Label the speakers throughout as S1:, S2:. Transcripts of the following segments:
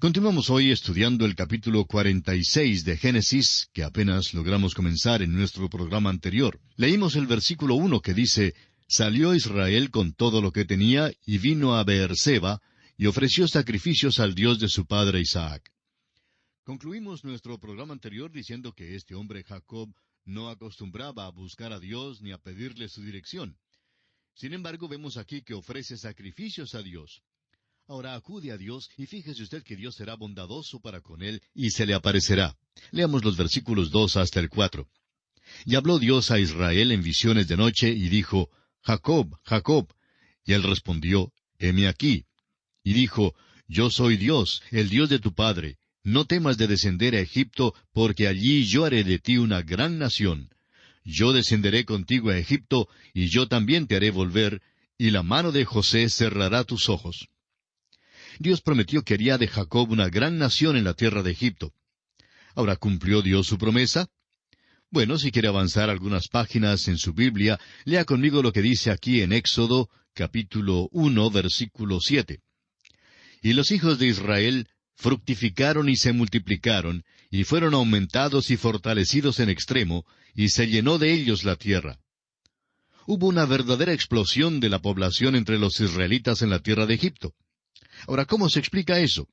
S1: Continuamos hoy estudiando el capítulo 46 de Génesis, que apenas logramos comenzar en nuestro programa anterior. Leímos el versículo 1 que dice, «Salió Israel con todo lo que tenía, y vino a Beerseba, y ofreció sacrificios al Dios de su padre Isaac». Concluimos nuestro programa anterior diciendo que este hombre Jacob no acostumbraba a buscar a Dios ni a pedirle su dirección. Sin embargo, vemos aquí que ofrece sacrificios a Dios. Ahora acude a Dios y fíjese usted que Dios será bondadoso para con él y se le aparecerá. Leamos los versículos 2 hasta el 4. «Y habló Dios a Israel en visiones de noche y dijo, Jacob, Jacob. Y él respondió, heme aquí. Y dijo, Yo soy Dios, el Dios de tu padre. No temas de descender a Egipto, porque allí yo haré de ti una gran nación. Yo descenderé contigo a Egipto, y yo también te haré volver, y la mano de José cerrará tus ojos». Dios prometió que haría de Jacob una gran nación en la tierra de Egipto. Ahora, ¿cumplió Dios su promesa? Bueno, si quiere avanzar algunas páginas en su Biblia, lea conmigo lo que dice aquí en Éxodo, capítulo 1, versículo 7. «Y los hijos de Israel fructificaron y se multiplicaron, y fueron aumentados y fortalecidos en extremo, y se llenó de ellos la tierra». Hubo una verdadera explosión de la población entre los israelitas en la tierra de Egipto. Ahora, ¿cómo se explica eso?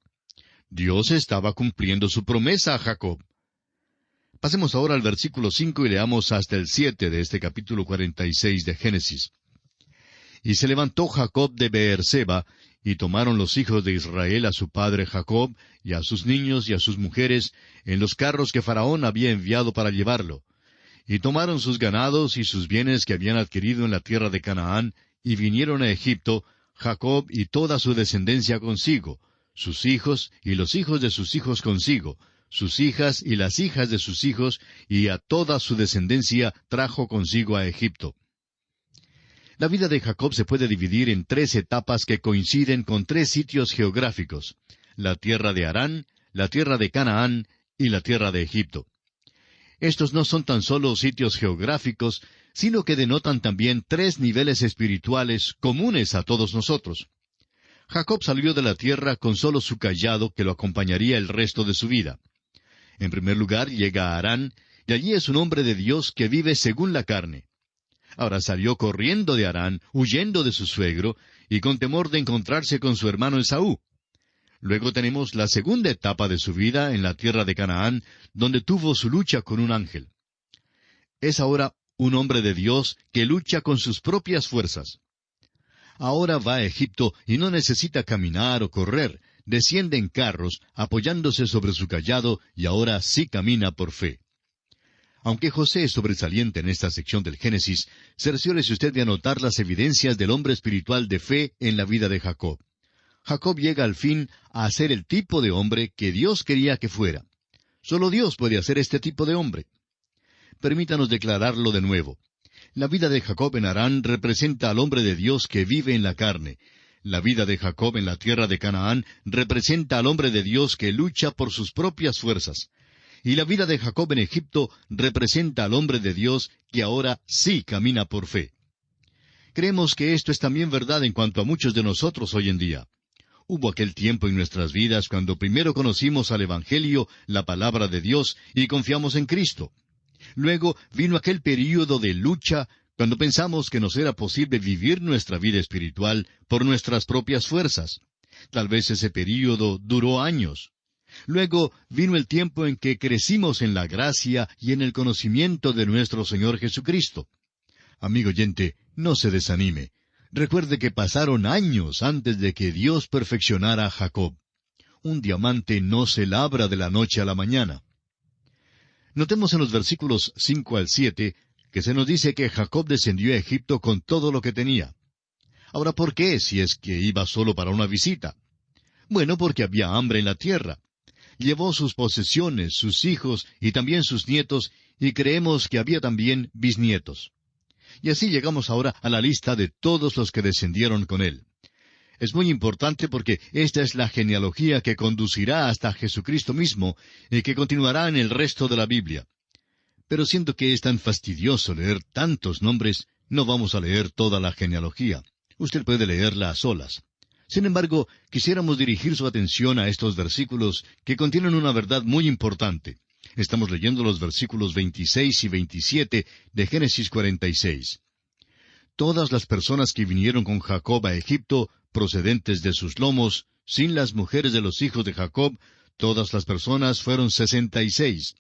S1: Dios estaba cumpliendo su promesa a Jacob. Pasemos ahora al versículo 5 y leamos hasta el 7 de este capítulo 46 de Génesis. «Y se levantó Jacob de Beerseba, y tomaron los hijos de Israel a su padre Jacob, y a sus niños y a sus mujeres, en los carros que Faraón había enviado para llevarlo. Y tomaron sus ganados y sus bienes que habían adquirido en la tierra de Canaán, y vinieron a Egipto, Jacob y toda su descendencia consigo, sus hijos y los hijos de sus hijos consigo, sus hijas y las hijas de sus hijos, y a toda su descendencia trajo consigo a Egipto». La vida de Jacob se puede dividir en 3 etapas que coinciden con 3 sitios geográficos: la tierra de Harán, la tierra de Canaán y la tierra de Egipto. Estos no son tan solo sitios geográficos, sino que denotan también 3 niveles espirituales comunes a todos nosotros. Jacob salió de la tierra con solo su cayado que lo acompañaría el resto de su vida. En primer lugar llega a Harán, y allí es un hombre de Dios que vive según la carne. Ahora salió corriendo de Harán, huyendo de su suegro, y con temor de encontrarse con su hermano Esaú. Luego tenemos la segunda etapa de su vida en la tierra de Canaán, donde tuvo su lucha con un ángel. Es ahora un hombre de Dios que lucha con sus propias fuerzas. Ahora va a Egipto y no necesita caminar o correr, desciende en carros, apoyándose sobre su cayado, y ahora sí camina por fe. Aunque José es sobresaliente en esta sección del Génesis, cerciórese usted de anotar las evidencias del hombre espiritual de fe en la vida de Jacob. Jacob llega al fin a ser el tipo de hombre que Dios quería que fuera. Solo Dios puede hacer este tipo de hombre. Permítanos declararlo de nuevo. La vida de Jacob en Harán representa al hombre de Dios que vive en la carne. La vida de Jacob en la tierra de Canaán representa al hombre de Dios que lucha por sus propias fuerzas. Y la vida de Jacob en Egipto representa al hombre de Dios que ahora sí camina por fe. Creemos que esto es también verdad en cuanto a muchos de nosotros hoy en día. Hubo aquel tiempo en nuestras vidas cuando primero conocimos al Evangelio, la palabra de Dios, y confiamos en Cristo. Luego vino aquel período de lucha cuando pensamos que nos era posible vivir nuestra vida espiritual por nuestras propias fuerzas. Tal vez ese período duró años. Luego vino el tiempo en que crecimos en la gracia y en el conocimiento de nuestro Señor Jesucristo. Amigo oyente, no se desanime. Recuerde que pasaron años antes de que Dios perfeccionara a Jacob. Un diamante no se labra de la noche a la mañana. Notemos en los versículos 5 al 7 que se nos dice que Jacob descendió a Egipto con todo lo que tenía. Ahora, ¿por qué si es que iba solo para una visita? Bueno, porque había hambre en la tierra. Llevó sus posesiones, sus hijos y también sus nietos, y creemos que había también bisnietos. Y así llegamos ahora a la lista de todos los que descendieron con él. Es muy importante porque esta es la genealogía que conducirá hasta Jesucristo mismo y que continuará en el resto de la Biblia. Pero siendo que es tan fastidioso leer tantos nombres, no vamos a leer toda la genealogía. Usted puede leerla a solas. Sin embargo, quisiéramos dirigir su atención a estos versículos que contienen una verdad muy importante. Estamos leyendo los versículos 26 y 27 de Génesis 46. Todas las personas que vinieron con Jacob a Egipto, procedentes de sus lomos, sin las mujeres de los hijos de Jacob, todas las personas fueron 66.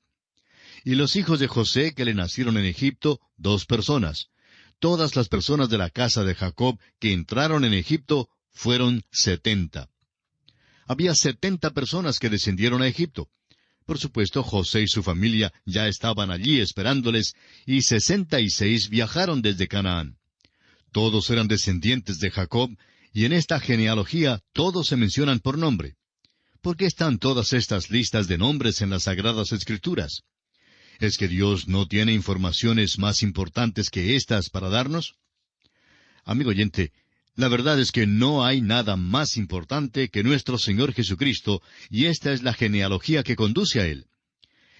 S1: Y los hijos de José que le nacieron en Egipto, 2 personas. Todas las personas de la casa de Jacob que entraron en Egipto fueron 70. Había 70 personas que descendieron a Egipto. Por supuesto, José y su familia ya estaban allí esperándoles, y 66 viajaron desde Canaán. Todos eran descendientes de Jacob, y en esta genealogía todos se mencionan por nombre. ¿Por qué están todas estas listas de nombres en las Sagradas Escrituras? ¿Es que Dios no tiene informaciones más importantes que estas para darnos? Amigo oyente, la verdad es que no hay nada más importante que nuestro Señor Jesucristo, y esta es la genealogía que conduce a Él.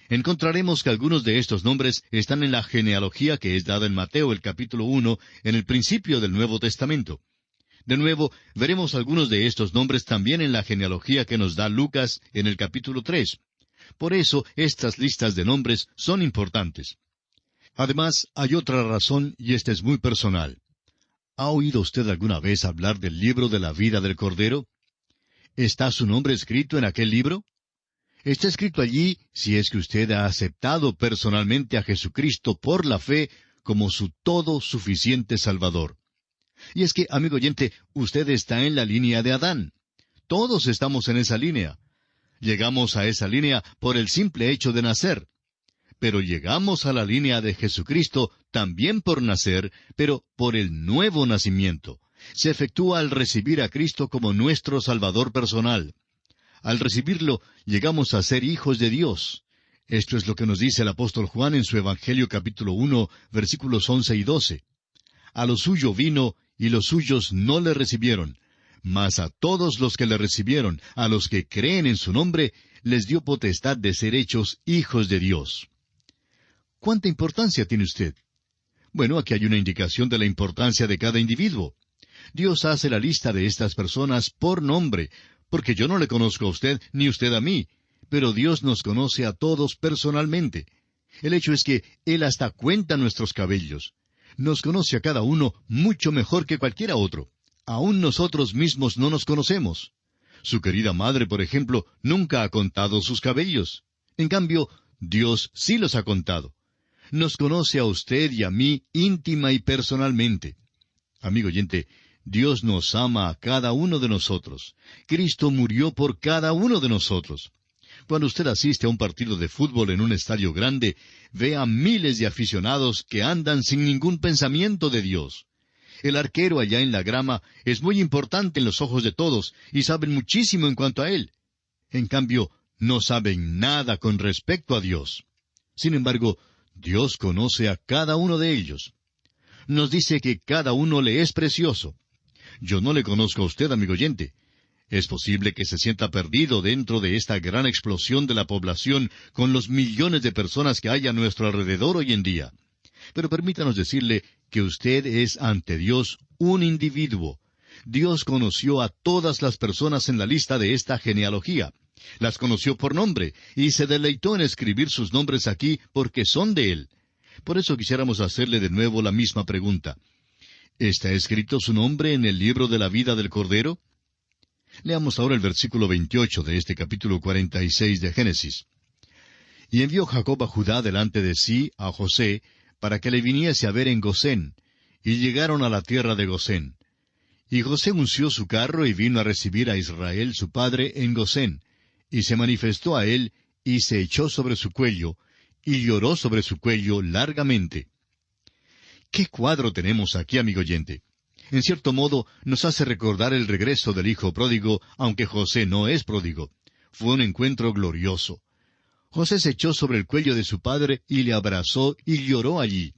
S1: Encontraremos que algunos de estos nombres están en la genealogía que es dada en Mateo el capítulo 1, en el principio del Nuevo Testamento. De nuevo, veremos algunos de estos nombres también en la genealogía que nos da Lucas en el capítulo 3. Por eso, estas listas de nombres son importantes. Además, hay otra razón, y esta es muy personal. ¿Ha oído usted alguna vez hablar del libro de la vida del Cordero? ¿Está su nombre escrito en aquel libro? Está escrito allí si es que usted ha aceptado personalmente a Jesucristo por la fe como su todo suficiente Salvador. Y es que, amigo oyente, usted está en la línea de Adán. Todos estamos en esa línea. Llegamos a esa línea por el simple hecho de nacer. Pero llegamos a la línea de Jesucristo también por nacer, pero por el nuevo nacimiento. Se efectúa al recibir a Cristo como nuestro Salvador personal. Al recibirlo, llegamos a ser hijos de Dios. Esto es lo que nos dice el apóstol Juan en su Evangelio capítulo 1, versículos 11 y 12. A lo suyo vino, y los suyos no le recibieron. Mas a todos los que le recibieron, a los que creen en su nombre, les dio potestad de ser hechos hijos de Dios. ¿Cuánta importancia tiene usted? Bueno, aquí hay una indicación de la importancia de cada individuo. Dios hace la lista de estas personas por nombre, porque yo no le conozco a usted, ni usted a mí, pero Dios nos conoce a todos personalmente. El hecho es que Él hasta cuenta nuestros cabellos. Nos conoce a cada uno mucho mejor que cualquiera otro. Aún nosotros mismos no nos conocemos. Su querida madre, por ejemplo, nunca ha contado sus cabellos. En cambio, Dios sí los ha contado. Nos conoce a usted y a mí íntima y personalmente. Amigo oyente, Dios nos ama a cada uno de nosotros. Cristo murió por cada uno de nosotros. Cuando usted asiste a un partido de fútbol en un estadio grande, ve a miles de aficionados que andan sin ningún pensamiento de Dios. El arquero allá en la grama es muy importante en los ojos de todos y saben muchísimo en cuanto a él. En cambio, no saben nada con respecto a Dios. Sin embargo, Dios conoce a cada uno de ellos. Nos dice que cada uno le es precioso. Yo no le conozco a usted, amigo oyente. Es posible que se sienta perdido dentro de esta gran explosión de la población con los millones de personas que hay a nuestro alrededor hoy en día. Pero permítanos decirle que usted es ante Dios un individuo. Dios conoció a todas las personas en la lista de esta genealogía. Las conoció por nombre, y se deleitó en escribir sus nombres aquí porque son de Él. Por eso quisiéramos hacerle de nuevo la misma pregunta. ¿Está escrito su nombre en el libro de la vida del Cordero? Leamos ahora el versículo 28 de este capítulo 46 de Génesis. Y envió Jacob a Judá delante de sí, a José, para que le viniese a ver en Gosén, y llegaron a la tierra de Gosén. Y José unció su carro y vino a recibir a Israel su padre en Gosén, y se manifestó a él, y se echó sobre su cuello, y lloró sobre su cuello largamente. ¿Qué cuadro tenemos aquí, amigo oyente? En cierto modo, nos hace recordar el regreso del hijo pródigo, aunque José no es pródigo. Fue un encuentro glorioso. José se echó sobre el cuello de su padre y le abrazó y lloró allí.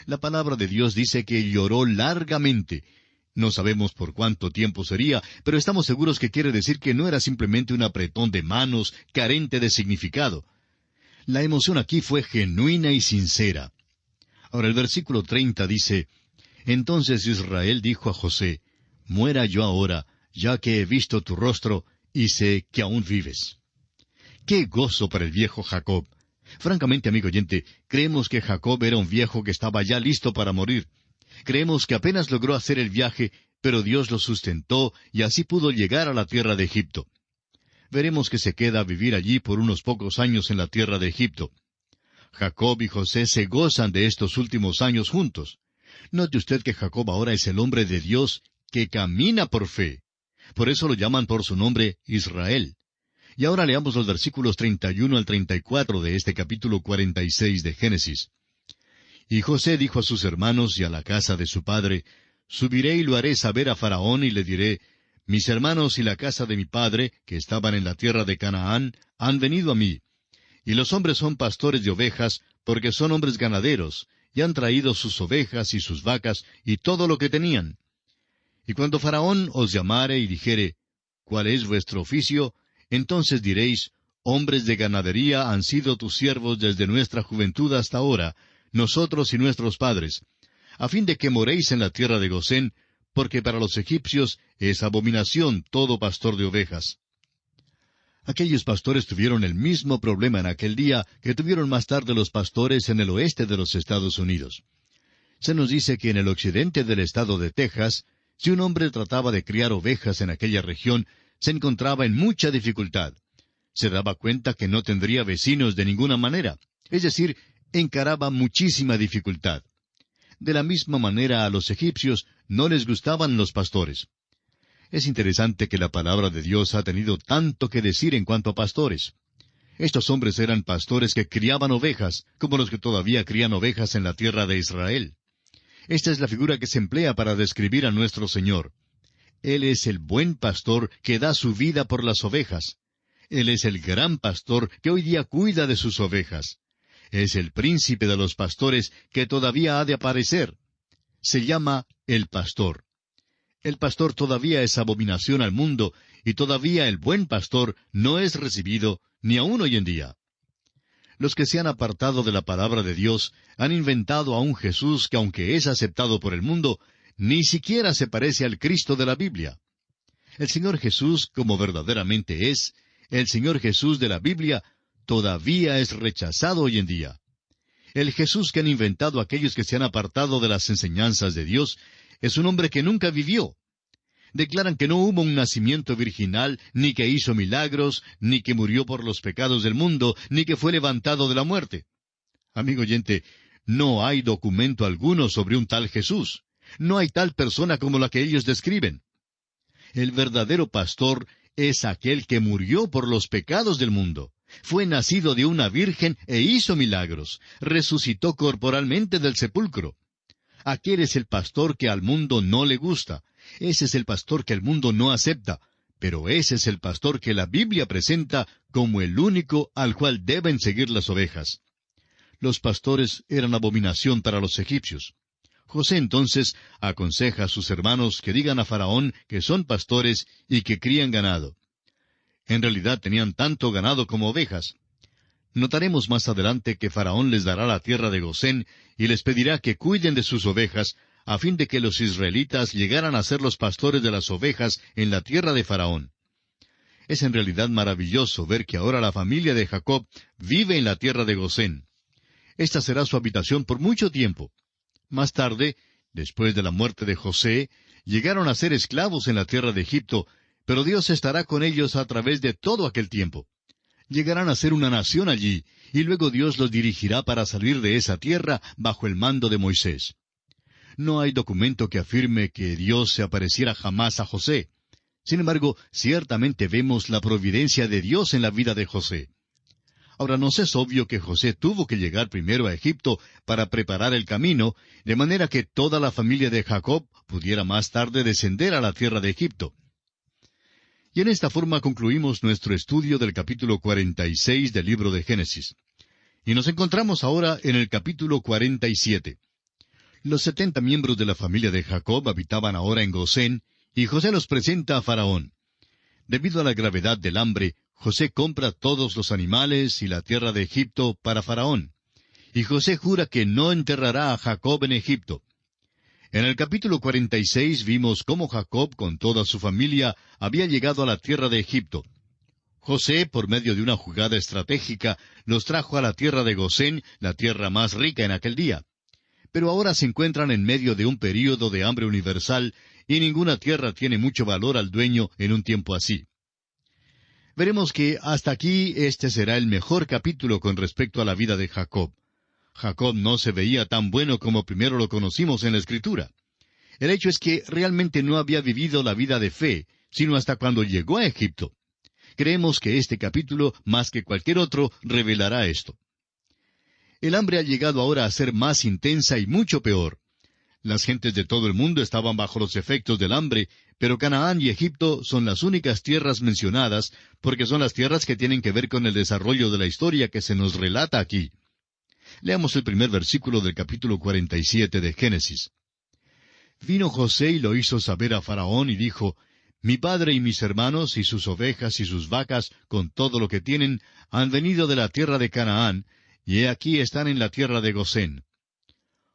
S1: La palabra de Dios dice que lloró largamente. No sabemos por cuánto tiempo sería, pero estamos seguros que quiere decir que no era simplemente un apretón de manos carente de significado. La emoción aquí fue genuina y sincera. Ahora el versículo 30 dice, Entonces Israel dijo a José, Muera yo ahora, ya que he visto tu rostro y sé que aún vives. ¡Qué gozo para el viejo Jacob! Francamente, amigo oyente, creemos que Jacob era un viejo que estaba ya listo para morir. Creemos que apenas logró hacer el viaje, pero Dios lo sustentó y así pudo llegar a la tierra de Egipto. Veremos que se queda a vivir allí por unos pocos años en la tierra de Egipto. Jacob y José se gozan de estos últimos años juntos. Note usted que Jacob ahora es el hombre de Dios que camina por fe. Por eso lo llaman por su nombre Israel. Y ahora leamos los versículos 31 al 34 de este capítulo 46 de Génesis. Y José dijo a sus hermanos y a la casa de su padre, Subiré y lo haré saber a Faraón y le diré, Mis hermanos y la casa de mi padre, que estaban en la tierra de Canaán, han venido a mí. Y los hombres son pastores de ovejas, porque son hombres ganaderos, y han traído sus ovejas y sus vacas y todo lo que tenían. Y cuando Faraón os llamare y dijere, ¿cuál es vuestro oficio? Entonces diréis, hombres de ganadería han sido tus siervos desde nuestra juventud hasta ahora, nosotros y nuestros padres, a fin de que moréis en la tierra de Gosén, porque para los egipcios es abominación todo pastor de ovejas. Aquellos pastores tuvieron el mismo problema en aquel día que tuvieron más tarde los pastores en el oeste de los Estados Unidos. Se nos dice que en el occidente del estado de Texas, si un hombre trataba de criar ovejas en aquella región, se encontraba en mucha dificultad. Se daba cuenta que no tendría vecinos de ninguna manera, es decir, encaraba muchísima dificultad. De la misma manera a los egipcios no les gustaban los pastores. Es interesante que la palabra de Dios ha tenido tanto que decir en cuanto a pastores. Estos hombres eran pastores que criaban ovejas, como los que todavía crían ovejas en la tierra de Israel. Esta es la figura que se emplea para describir a nuestro Señor. Él es el buen pastor que da su vida por las ovejas. Él es el gran pastor que hoy día cuida de sus ovejas. Es el príncipe de los pastores que todavía ha de aparecer. Se llama el pastor. El pastor todavía es abominación al mundo, y todavía el buen pastor no es recibido, ni aún hoy en día. Los que se han apartado de la palabra de Dios han inventado a un Jesús que, aunque es aceptado por el mundo, ni siquiera se parece al Cristo de la Biblia. El Señor Jesús, como verdaderamente es, el Señor Jesús de la Biblia, todavía es rechazado hoy en día. El Jesús que han inventado aquellos que se han apartado de las enseñanzas de Dios es un hombre que nunca vivió. Declaran que no hubo un nacimiento virginal, ni que hizo milagros, ni que murió por los pecados del mundo, ni que fue levantado de la muerte. Amigo oyente, no hay documento alguno sobre un tal Jesús. No hay tal persona como la que ellos describen. El verdadero pastor es aquel que murió por los pecados del mundo. Fue nacido de una virgen e hizo milagros. Resucitó corporalmente del sepulcro. Aquel es el pastor que al mundo no le gusta. Ese es el pastor que el mundo no acepta. Pero ese es el pastor que la Biblia presenta como el único al cual deben seguir las ovejas. Los pastores eran abominación para los egipcios. José entonces aconseja a sus hermanos que digan a Faraón que son pastores y que crían ganado. En realidad tenían tanto ganado como ovejas. Notaremos más adelante que Faraón les dará la tierra de Gosén y les pedirá que cuiden de sus ovejas, a fin de que los israelitas llegaran a ser los pastores de las ovejas en la tierra de Faraón. Es en realidad maravilloso ver que ahora la familia de Jacob vive en la tierra de Gosén. Esta será su habitación por mucho tiempo. Más tarde, después de la muerte de José, llegaron a ser esclavos en la tierra de Egipto, pero Dios estará con ellos a través de todo aquel tiempo. Llegarán a ser una nación allí, y luego Dios los dirigirá para salir de esa tierra bajo el mando de Moisés. No hay documento que afirme que Dios se apareciera jamás a José. Sin embargo, ciertamente vemos la providencia de Dios en la vida de José. Ahora, nos es obvio que José tuvo que llegar primero a Egipto para preparar el camino, de manera que toda la familia de Jacob pudiera más tarde descender a la tierra de Egipto. Y en esta forma concluimos nuestro estudio del capítulo 46 del libro de Génesis. Y nos encontramos ahora en el capítulo 47. Los 70 miembros de la familia de Jacob habitaban ahora en Gosén, y José los presenta a Faraón. Debido a la gravedad del hambre, José compra todos los animales y la tierra de Egipto para Faraón. Y José jura que no enterrará a Jacob en Egipto. En el capítulo 46 vimos cómo Jacob con toda su familia había llegado a la tierra de Egipto. José, por medio de una jugada estratégica, los trajo a la tierra de Gosén, la tierra más rica en aquel día. Pero ahora se encuentran en medio de un período de hambre universal, y ninguna tierra tiene mucho valor al dueño en un tiempo así. Veremos que hasta aquí este será el mejor capítulo con respecto a la vida de Jacob. Jacob no se veía tan bueno como primero lo conocimos en la Escritura. El hecho es que realmente no había vivido la vida de fe, sino hasta cuando llegó a Egipto. Creemos que este capítulo, más que cualquier otro, revelará esto. El hambre ha llegado ahora a ser más intensa y mucho peor. Las gentes de todo el mundo estaban bajo los efectos del hambre, pero Canaán y Egipto son las únicas tierras mencionadas, porque son las tierras que tienen que ver con el desarrollo de la historia que se nos relata aquí. Leamos el primer versículo del capítulo 47 de Génesis. Vino José y lo hizo saber a Faraón y dijo, Mi padre y mis hermanos y sus ovejas y sus vacas, con todo lo que tienen, han venido de la tierra de Canaán, y he aquí están en la tierra de Gosén.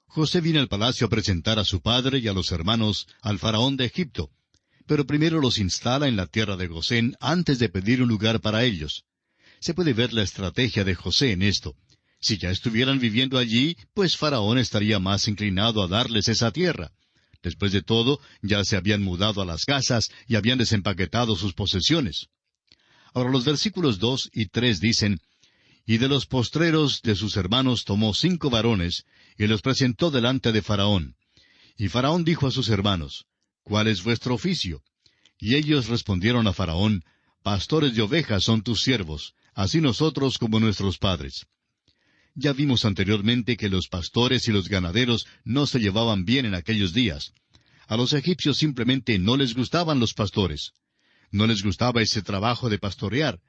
S1: José vino al palacio a presentar a su padre y a los hermanos al faraón de Egipto, pero primero los instala en la tierra de Gosén antes de pedir un lugar para ellos. Se puede ver la estrategia de José en esto. Si ya estuvieran viviendo allí, pues Faraón estaría más inclinado a darles esa tierra. Después de todo, ya se habían mudado a las casas y habían desempaquetado sus posesiones. Ahora los versículos 2 y 3 dicen, Y de los postreros de sus hermanos tomó 5 varones, y los presentó delante de Faraón. Y Faraón dijo a sus hermanos, ¿Cuál es vuestro oficio? Y ellos respondieron a Faraón, Pastores de ovejas son tus siervos, así nosotros como nuestros padres. Ya vimos anteriormente que los pastores y los ganaderos no se llevaban bien en aquellos días. A los egipcios simplemente no les gustaban los pastores. No les gustaba ese trabajo de pastorear.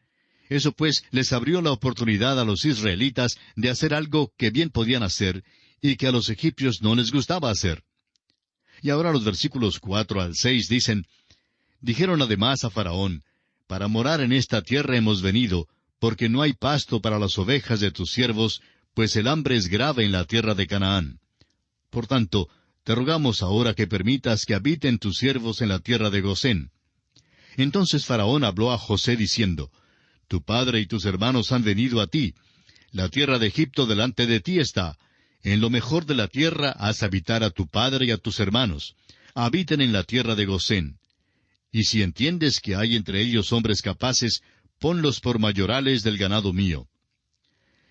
S1: Eso pues les abrió la oportunidad a los israelitas de hacer algo que bien podían hacer y que a los egipcios no les gustaba hacer. Y ahora los versículos 4 al 6 dicen, Dijeron además a Faraón, Para morar en esta tierra hemos venido, porque no hay pasto para las ovejas de tus siervos, pues el hambre es grave en la tierra de Canaán. Por tanto, te rogamos ahora que permitas que habiten tus siervos en la tierra de Gosén. Entonces Faraón habló a José diciendo, Tu padre y tus hermanos han venido a ti. La tierra de Egipto delante de ti está. En lo mejor de la tierra haz habitar a tu padre y a tus hermanos. Habiten en la tierra de Gosén. Y si entiendes que hay entre ellos hombres capaces, ponlos por mayorales del ganado mío.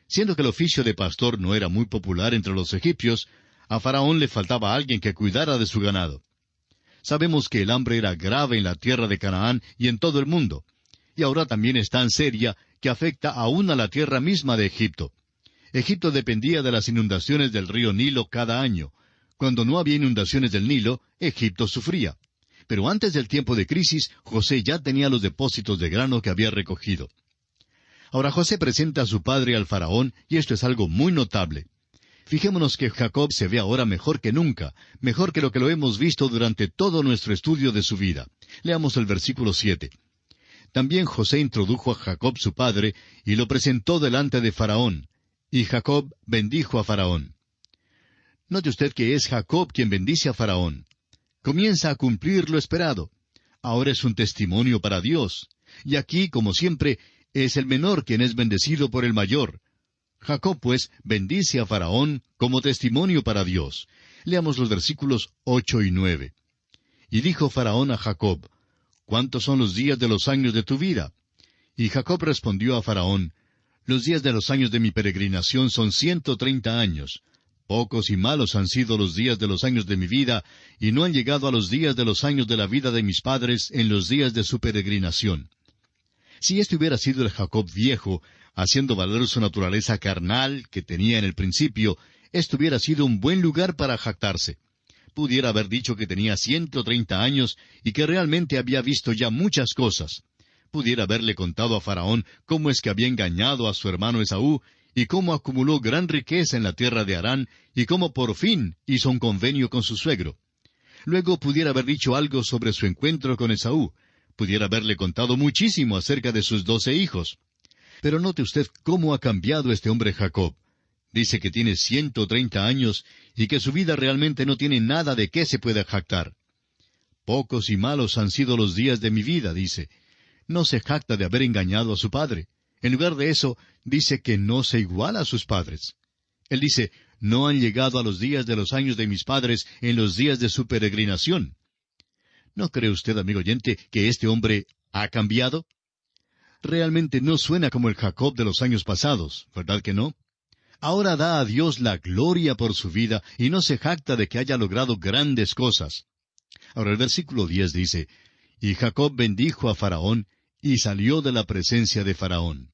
S1: Siendo que el oficio de pastor no era muy popular entre los egipcios, a Faraón le faltaba alguien que cuidara de su ganado. Sabemos que el hambre era grave en la tierra de Canaán y en todo el mundo, y ahora también es tan seria que afecta aún a la tierra misma de Egipto. Egipto dependía de las inundaciones del río Nilo cada año. Cuando no había inundaciones del Nilo, Egipto sufría. Pero antes del tiempo de crisis, José ya tenía los depósitos de grano que había recogido. Ahora José presenta a su padre al faraón, y esto es algo muy notable. Fijémonos que Jacob se ve ahora mejor que nunca, mejor que lo que lo hemos visto durante todo nuestro estudio de su vida. Leamos el versículo 7. También José introdujo a Jacob su padre, y lo presentó delante de Faraón. Y Jacob bendijo a Faraón. Note usted que es Jacob quien bendice a Faraón. Comienza a cumplir lo esperado. Ahora es un testimonio para Dios. Y aquí, como siempre, es el menor quien es bendecido por el mayor. Jacob, pues, bendice a Faraón como testimonio para Dios. Leamos los versículos 8 y 9. Y dijo Faraón a Jacob, ¿Cuántos son los días de los años de tu vida? Y Jacob respondió a Faraón, Los días de los años de mi peregrinación son 130 años. Pocos y malos han sido los días de los años de mi vida, y no han llegado a los días de los años de la vida de mis padres en los días de su peregrinación. Si este hubiera sido el Jacob viejo, haciendo valer su naturaleza carnal que tenía en el principio, esto hubiera sido un buen lugar para jactarse. Pudiera haber dicho que tenía 130 años y que realmente había visto ya muchas cosas. Pudiera haberle contado a Faraón cómo es que había engañado a su hermano Esaú, y cómo acumuló gran riqueza en la tierra de Harán, y cómo por fin hizo un convenio con su suegro. Luego pudiera haber dicho algo sobre su encuentro con Esaú. Pudiera haberle contado muchísimo acerca de sus 12 hijos. Pero note usted cómo ha cambiado este hombre Jacob. Dice que tiene 130 años y que su vida realmente no tiene nada de qué se pueda jactar. Pocos y malos han sido los días de mi vida, dice. No se jacta de haber engañado a su padre. En lugar de eso, dice que no se iguala a sus padres. Él dice, no han llegado a los días de los años de mis padres en los días de su peregrinación. ¿No cree usted, amigo oyente, que este hombre ha cambiado? Realmente no suena como el Jacob de los años pasados, ¿verdad que no? Ahora da a Dios la gloria por su vida y no se jacta de que haya logrado grandes cosas. Ahora el versículo 10 dice, y Jacob bendijo a Faraón y salió de la presencia de Faraón.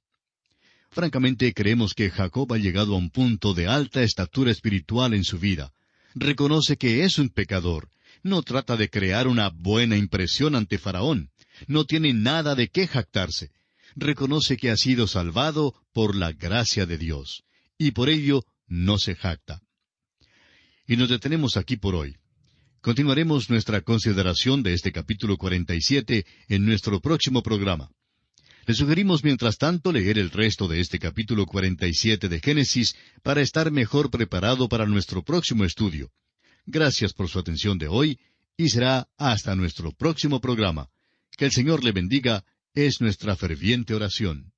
S1: Francamente creemos que Jacob ha llegado a un punto de alta estatura espiritual en su vida. Reconoce que es un pecador. No trata de crear una buena impresión ante Faraón. No tiene nada de qué jactarse. Reconoce que ha sido salvado por la gracia de Dios. Y por ello no se jacta. Y nos detenemos aquí por hoy. Continuaremos nuestra consideración de este capítulo 47 en nuestro próximo programa. Le sugerimos mientras tanto leer el resto de este capítulo 47 de Génesis para estar mejor preparado para nuestro próximo estudio. Gracias por su atención de hoy y será hasta nuestro próximo programa. Que el Señor le bendiga es nuestra ferviente oración.